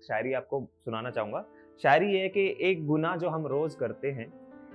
शायरी आपको सुनाना चाहूंगा। शायरी ये है कि एक गुनाह जो हम रोज करते हैं,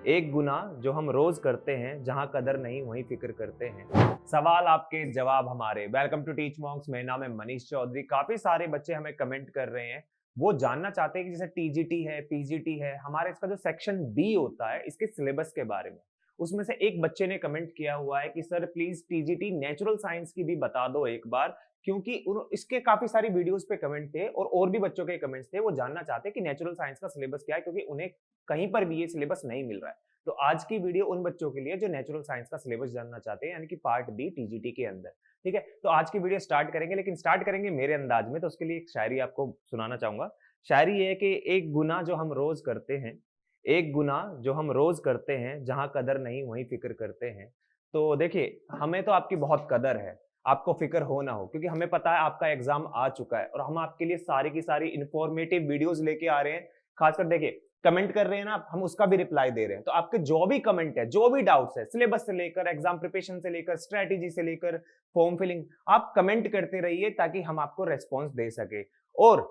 एक गुनाह जो हम रोज करते हैं, जहां कदर नहीं वहीं फिक्र करते हैं। सवाल आपके जवाब हमारे। Welcome to Teach Monks. मेरा नाम है मनीष चौधरी। काफी सारे बच्चे हमें कमेंट कर रहे हैं, वो जानना चाहते हैं कि जैसे टीजीटी है, पीजीटी है, हमारे इसका जो सेक्शन बी होता है इसके सिलेबस के बारे में। उसमें से एक बच्चे ने कमेंट किया हुआ है कि sir please TGT natural science की भी बता दो एक बार, क्योंकि इसके काफी सारी वीडियोस पे कमेंट थे और भी बच्चों के कमेंट्स थे। वो जानना चाहते हैं कि नेचुरल साइंस का सिलेबस क्या है, क्योंकि उन्हें कहीं पर भी ये सिलेबस नहीं मिल रहा है। तो आज की वीडियो उन बच्चों के लिए जो नेचुरल साइंस का सिलेबस जानना चाहते हैं, यानी कि पार्ट बी टीजीटी के अंदर। ठीक है, तो आज की वीडियो स्टार्ट करेंगे, लेकिन स्टार्ट करेंगे मेरे अंदाज में। तो उसके लिए एक शायरी आपको सुनाना चाहूंगा। शायरी ये है कि एक गुनाह जो हम रोज करते हैं, एक गुनाह जो हम रोज करते हैं, जहां कदर नहीं वहीं फिक्र करते हैं। तो देखिए, हमें तो आपकी बहुत कदर है, आपको फिक्र हो ना हो, क्योंकि हमें पता है आपका एग्जाम आ चुका है और हम आपके लिए सारी की सारी इंफॉर्मेटिव वीडियोस लेके आ रहे हैं। खासकर देखिए, कमेंट कर रहे हैं ना, हम उसका भी रिप्लाई दे रहे हैं। तो आपके जो भी कमेंट है, जो भी डाउट्स है, सिलेबस से लेकर एग्जाम प्रिपरेशन से लेकर स्ट्रेटेजी से लेकर फॉर्म फिलिंग, आप कमेंट करते रहिए ताकि हम आपको रेस्पॉन्स दे सके। और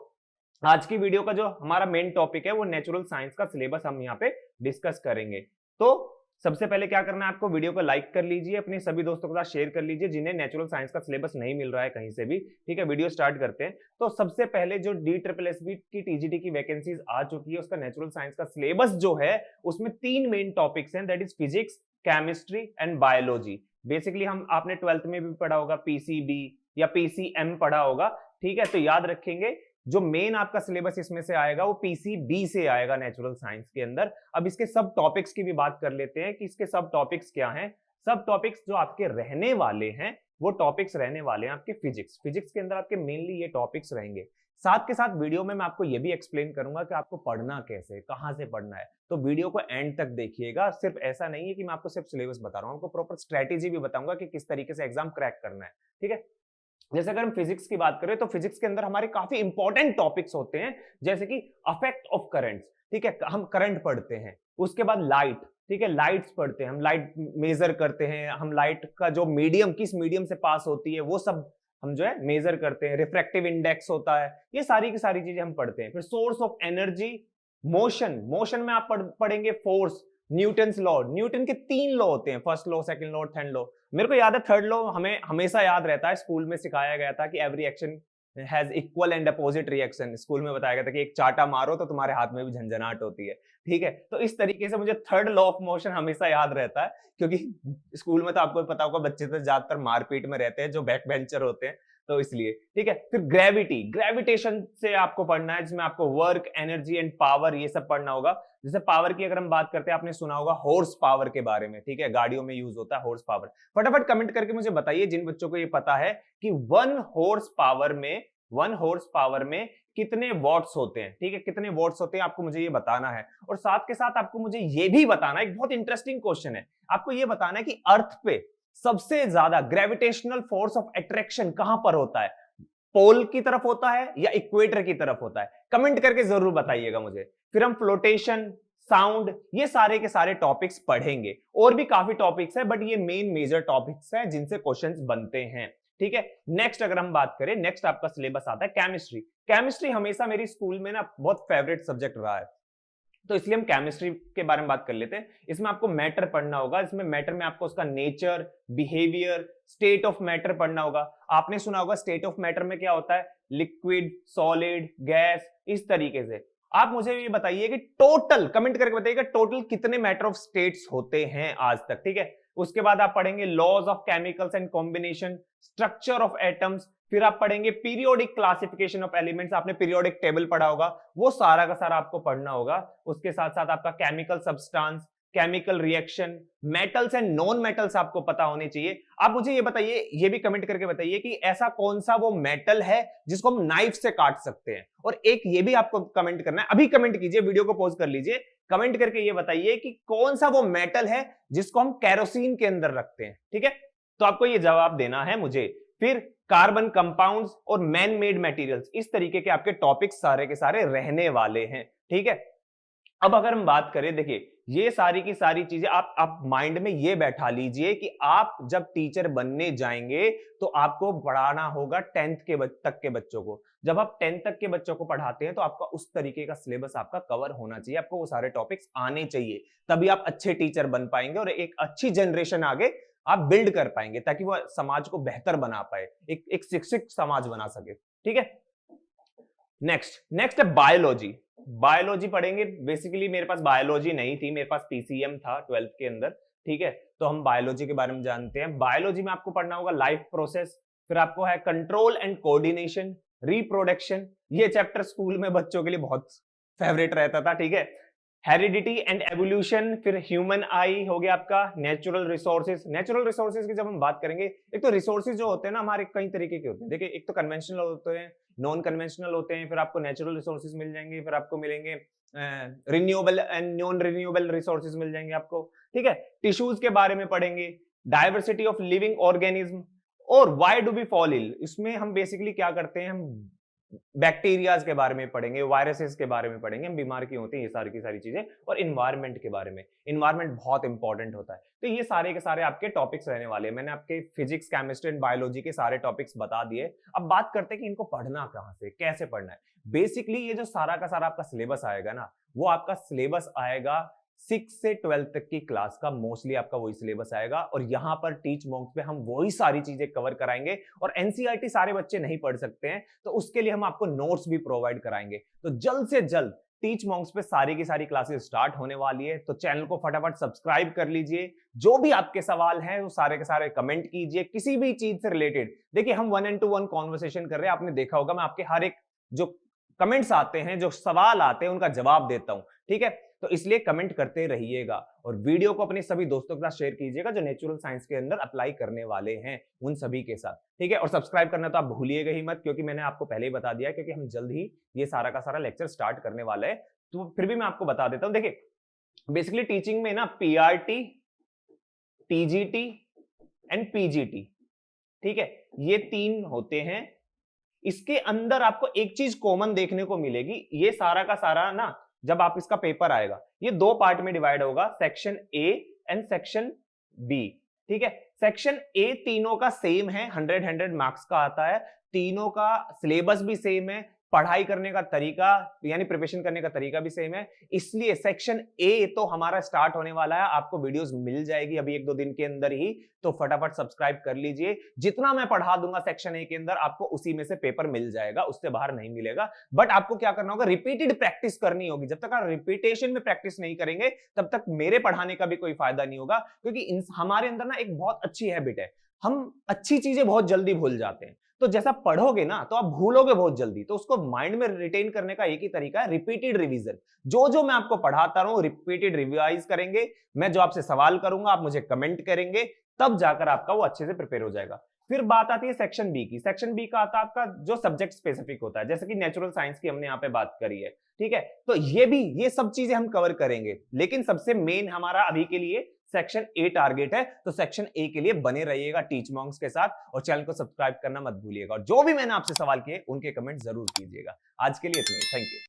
आज की वीडियो का जो हमारा मेन टॉपिक है वो नेचुरल साइंस का सिलेबस हम यहाँ पे डिस्कस करेंगे। तो सबसे पहले क्या करना है आपको, वीडियो को लाइक कर लीजिए, अपने सभी दोस्तों के साथ शेयर कर लीजिए जिन्हें नेचुरल साइंस का सिलेबस नहीं मिल रहा है कहीं से भी। ठीक है, वीडियो स्टार्ट करते हैं। तो सबसे पहले जो DSSB की टीजीटी की वैकेंसीज आ चुकी है, उसका नेचुरल साइंस का सिलेबस जो है उसमें 3 मेन टॉपिक्स हैं, that is physics, chemistry and biology. Basically हम आपने 12th में भी पढ़ा होगा, पीसीबी या पीसीएम पढ़ा होगा। ठीक है, तो याद रखेंगे जो मेन आपका सिलेबस इसमें से आएगा वो पीसीबी से आएगा नेचुरल साइंस के अंदर। अब इसके सब टॉपिक्स की भी बात कर लेते हैं कि इसके सब टॉपिक्स क्या हैं। सब टॉपिक्स जो आपके रहने वाले हैं वो टॉपिक्स रहने वाले हैं आपके फिजिक्स के अंदर आपके मेनली ये टॉपिक्स रहेंगे। साथ के साथ वीडियो में मैं आपको ये भी एक्सप्लेन करूंगा कि आपको पढ़ना कैसे, कहां से पढ़ना है। तो वीडियो को एंड तक देखिएगा। सिर्फ ऐसा नहीं है कि मैं आपको सिर्फ सिलेबस बता रहा हूं, आपको प्रॉपर स्ट्रेटेजी भी बताऊंगा कि किस तरीके से एग्जाम क्रैक करना है। ठीक है, जैसे अगर हम फिजिक्स की बात करें तो फिजिक्स के अंदर हमारे काफी इंपॉर्टेंट टॉपिक्स होते हैं, जैसे कि अफेक्ट ऑफ करंट्स। ठीक है, हम करंट पढ़ते हैं। उसके बाद लाइट, ठीक है, लाइट्स पढ़ते हैं, हम लाइट मेजर करते हैं, हम लाइट का जो मीडियम, किस मीडियम से पास होती है वो सब हम जो है मेजर करते हैं। रिफ्रैक्टिव इंडेक्स होता है, ये सारी की सारी चीजें हम पढ़ते हैं। फिर सोर्स ऑफ एनर्जी, मोशन में आप पढ़ेंगे फोर्स, न्यूटन्स लॉ। न्यूटन के 3 लॉ होते हैं, first law, second law, third law. मेरे को याद है थर्ड लॉ हमें हमेशा याद रहता है, स्कूल में सिखाया गया था कि every action has equal and opposite reaction. School में बताया गया था कि एक चाटा मारो तो तुम्हारे हाथ में भी झंझनाहट होती है। ठीक है, तो इस तरीके से मुझे थर्ड लॉ ऑफ मोशन हमेशा याद रहता है, क्योंकि स्कूल में तो आपको पता होगा बच्चे तो ज्यादातर मारपीट में रहते हैं जो बैक बेंचर होते हैं, तो इसलिए। ठीक है, फिर ग्रेविटेशन से आपको पढ़ना है, जिसमें आपको वर्क, एनर्जी एंड पावर ये सब पढ़ना होगा। जैसे पावर की अगर हम बात करते हैं, आपने सुना होगा हॉर्स पावर के बारे में। ठीक है, गाड़ियों में यूज होता है हॉर्स पावर। फटाफट कमेंट करके मुझे बताइए जिन बच्चों को ये पता है कि 1 हॉर्स पावर में कितने वॉट्स होते हैं। ठीक है, कितने वॉट्स होते हैं आपको मुझे ये बताना है। और साथ के साथ आपको मुझे ये भी बताना है, एक बहुत इंटरेस्टिंग क्वेश्चन है, आपको ये बताना है कि अर्थ पे सबसे ज्यादा ग्रेविटेशनल फोर्स ऑफ अट्रैक्शन कहां पर होता है, पोल की तरफ होता है या इक्वेटर की तरफ होता है। कमेंट करके जरूर बताइएगा मुझे। फिर हम फ्लोटेशन, साउंड, ये सारे के सारे टॉपिक्स पढ़ेंगे। और भी काफी टॉपिक्स है, बट ये मेन मेजर टॉपिक्स हैं जिनसे क्वेश्चंस बनते हैं। ठीक है, नेक्स्ट अगर हम बात करें, नेक्स्ट आपका सिलेबस आता है केमिस्ट्री। केमिस्ट्री हमेशा मेरी स्कूल में ना बहुत फेवरेट सब्जेक्ट रहा है, तो इसलिए हम केमिस्ट्री के बारे में बात कर लेते हैं। इसमें आपको मैटर पढ़ना होगा। इसमें मैटर में आपको उसका nature, behaviour, state of matter पढ़ना होगा। आपने सुना होगा स्टेट ऑफ मैटर में क्या होता है, लिक्विड, सॉलिड, गैस, इस तरीके से। आप मुझे ये बताइए कि टोटल, कमेंट करके बताइएगा, टोटल कितने मैटर ऑफ स्टेट्स होते हैं आज तक। ठीक है, उसके बाद आप पढ़ेंगे laws of chemicals and combination, structure of atoms. फिर आप पढ़ेंगे पीरियोडिक क्लासिफिकेशन ऑफ एलिमेंट्स, आपने पीरियोडिक टेबल पढ़ा होगा, वो सारा का सारा आपको पढ़ना होगा। उसके साथ साथ आपका chemical substance, chemical reaction, metals and non metals आपको पता होने चाहिए। आप मुझे ये बताइए, ये भी कमेंट करके बताइए कि ऐसा कौन सा वो मेटल है जिसको हम नाइफ से काट सकते हैं। और एक ये भी आपको कमेंट करना है, अभी कमेंट कीजिए, वीडियो को पॉज कर लीजिए, कमेंट करके ये बताइए कि कौन सा वो मेटल है जिसको हम केरोसिन के अंदर रखते हैं। ठीक है, तो आपको ये जवाब देना है मुझे। फिर कार्बन कंपाउंड्स और मैन मेड मटेरियल्स, इस तरीके के आपके टॉपिक्स सारे के सारे रहने वाले हैं। ठीक है, अब अगर हम बात करें, देखिए ये सारी की सारी चीजें आप माइंड में ये बैठा लीजिए कि आप जब टीचर बनने जाएंगे तो आपको पढ़ाना होगा 10th तक के बच्चों को। जब आप 10th तक के बच्चों को पढ़ाते हैं तो आपका उस तरीके का सिलेबस आपका कवर होना चाहिए, आपको वो सारे टॉपिक्स आने चाहिए, तभी आप अच्छे टीचर बन पाएंगे और एक अच्छी जनरेशन आगे आप बिल्ड कर पाएंगे, ताकि वो समाज को बेहतर बना पाए, एक शिक्षित समाज बना सके। ठीक है, नेक्स्ट है बायोलॉजी। बायोलॉजी पढ़ेंगे। बेसिकली मेरे पास बायोलॉजी नहीं थी, मेरे पास पीसीएम था 12th के अंदर। ठीक है, तो हम बायोलॉजी के बारे में जानते हैं। बायोलॉजी में आपको पढ़ना होगा लाइफ प्रोसेस, फिर आपको है कंट्रोल एंड कोऑर्डिनेशन, रिप्रोडक्शन, ये चैप्टर स्कूल में बच्चों के लिए बहुत फेवरेट रहता था। ठीक है, हेरिडिटी एंड एवोल्यूशन, फिर ह्यूमन आई हो गया आपका, नेचुरल रिसोर्सेज। नेचुरल रिसोर्सेज की जब हम बात करेंगे, एक तो रिसोर्सेज जो होते हैं ना हमारे कई तरीके के होते हैं। देखिए, एक तो कन्वेंशनल होते हैं, नॉन कन्वेंशनल होते हैं, फिर आपको नेचुरल रिसोर्सेज मिल जाएंगे, फिर आपको मिलेंगे renewable and non renewable resources मिल जाएंगे आपको। ठीक है, टिश्यूज के बारे में पढ़ेंगे, डायवर्सिटी ऑफ लिविंग ऑर्गेनिज्म, और why do we fall ill. इसमें हम बेसिकली क्या करते हैं, हम बैक्टीरियाज के बारे में पढ़ेंगे, वायरसेस के बारे में पढ़ेंगे, हम बीमार क्यों होते हैं, ये सारी की सारी चीजें, और इन्वायरमेंट के बारे में। इन्वायरमेंट बहुत इंपॉर्टेंट होता है। तो ये सारे के सारे आपके टॉपिक्स रहने वाले हैं। मैंने आपके फिजिक्स, केमिस्ट्री एंड बायोलॉजी के सारे टॉपिक्स बता दिए। अब बात करते हैं कि इनको पढ़ना कहां से, कैसे पढ़ना है। बेसिकली ये जो सारा का सारा आपका सिलेबस आएगा ना, वो आपका सिलेबस आएगा 6 से 12 तक की क्लास का, मोस्टली आपका वही सिलेबस आएगा। और यहाँ पर टीच मॉन्क्स पे हम वही सारी चीजें कवर कराएंगे। और एनसीईआरटी सारे बच्चे नहीं पढ़ सकते हैं, तो उसके लिए हम आपको नोट्स भी प्रोवाइड कराएंगे। तो जल्द से जल्द टीच मॉन्क्स पे सारी की सारी क्लासेस स्टार्ट होने वाली है। तो चैनल को फटाफट सब्सक्राइब कर लीजिए। जो भी आपके सवाल हैं वो सारे के सारे कमेंट कीजिए, किसी भी चीज से रिलेटेड। देखिए, हम 1-on-1 कॉन्वर्सेशन कर रहे हैं, आपने देखा होगा मैं आपके हर एक जो कमेंट्स आते हैं, जो सवाल आते हैं, उनका जवाब देता हूं। ठीक है, तो इसलिए कमेंट करते रहिएगा और वीडियो को अपने सभी दोस्तों के साथ शेयर कीजिएगा जो नेचुरल साइंस के अंदर अप्लाई करने वाले हैं, उन सभी के साथ। ठीक है, और सब्सक्राइब करना तो आप भूलिएगा ही मत, क्योंकि मैंने आपको पहले ही बता दिया, क्योंकि हम जल्द ही ये सारा का सारा लेक्चर स्टार्ट करने वाले हैं। तो फिर भी मैं आपको बता देता हूं। देखिए, बेसिकली टीचिंग में ना पीआरटी, टीजीटी एंड पीजीटी, ठीक है, ये 3 होते हैं। इसके अंदर आपको एक चीज कॉमन देखने को मिलेगी, ये सारा का सारा ना जब आप इसका पेपर आएगा, ये 2 पार्ट में डिवाइड होगा, section A and section B. ठीक है, सेक्शन ए तीनों का सेम है, 100 मार्क्स का आता है, तीनों का सिलेबस भी सेम है, पढ़ाई करने का तरीका यानी प्रिपरेशन करने का तरीका भी सेम है। इसलिए सेक्शन ए तो हमारा स्टार्ट होने वाला है, आपको वीडियोस मिल जाएगी अभी 1-2 दिन के अंदर ही। तो फटाफट सब्सक्राइब कर लीजिए। जितना मैं पढ़ा दूंगा सेक्शन ए के अंदर, आपको उसी में से पेपर मिल जाएगा, उससे बाहर नहीं मिलेगा। बट आपको क्या करना होगा, रिपीटेड प्रैक्टिस करनी होगी। जब तक आप रिपीटेशन में प्रैक्टिस नहीं करेंगे, तब तक मेरे पढ़ाने का भी कोई फायदा नहीं होगा। क्योंकि हमारे अंदर ना एक बहुत अच्छी हैबिट है, हम अच्छी चीजें बहुत जल्दी भूल जाते हैं। तो जैसा पढ़ोगे ना तो आप भूलोगे बहुत जल्दी, तो उसको माइंड में रिटेन करने का एक ही तरीका है, रिपीटेड रिवीजन। जो मैं आपको पढ़ाता रहूं, रिपीटेड रिवाइज करेंगे। मैं जो आपसे सवाल करूंगा, आप मुझे कमेंट करेंगे, तब जाकर आपका वो अच्छे से प्रिपेयर हो जाएगा। फिर बात आती है सेक्शन बी की। सेक्शन बी का आता है आपका जो सब्जेक्ट स्पेसिफिक होता है, जैसे कि नेचुरल साइंस की हमने यहाँ पे बात करी है। ठीक है, तो ये सब चीजें हम कवर करेंगे, लेकिन सबसे मेन हमारा अभी के लिए सेक्शन ए टारगेट है। तो सेक्शन ए के लिए बने रहिएगा टीच मॉन्क्स के साथ, और चैनल को सब्सक्राइब करना मत भूलिएगा। और जो भी मैंने आपसे सवाल किए उनके कमेंट जरूर कीजिएगा। आज के लिए इतना ही, थैंक यू।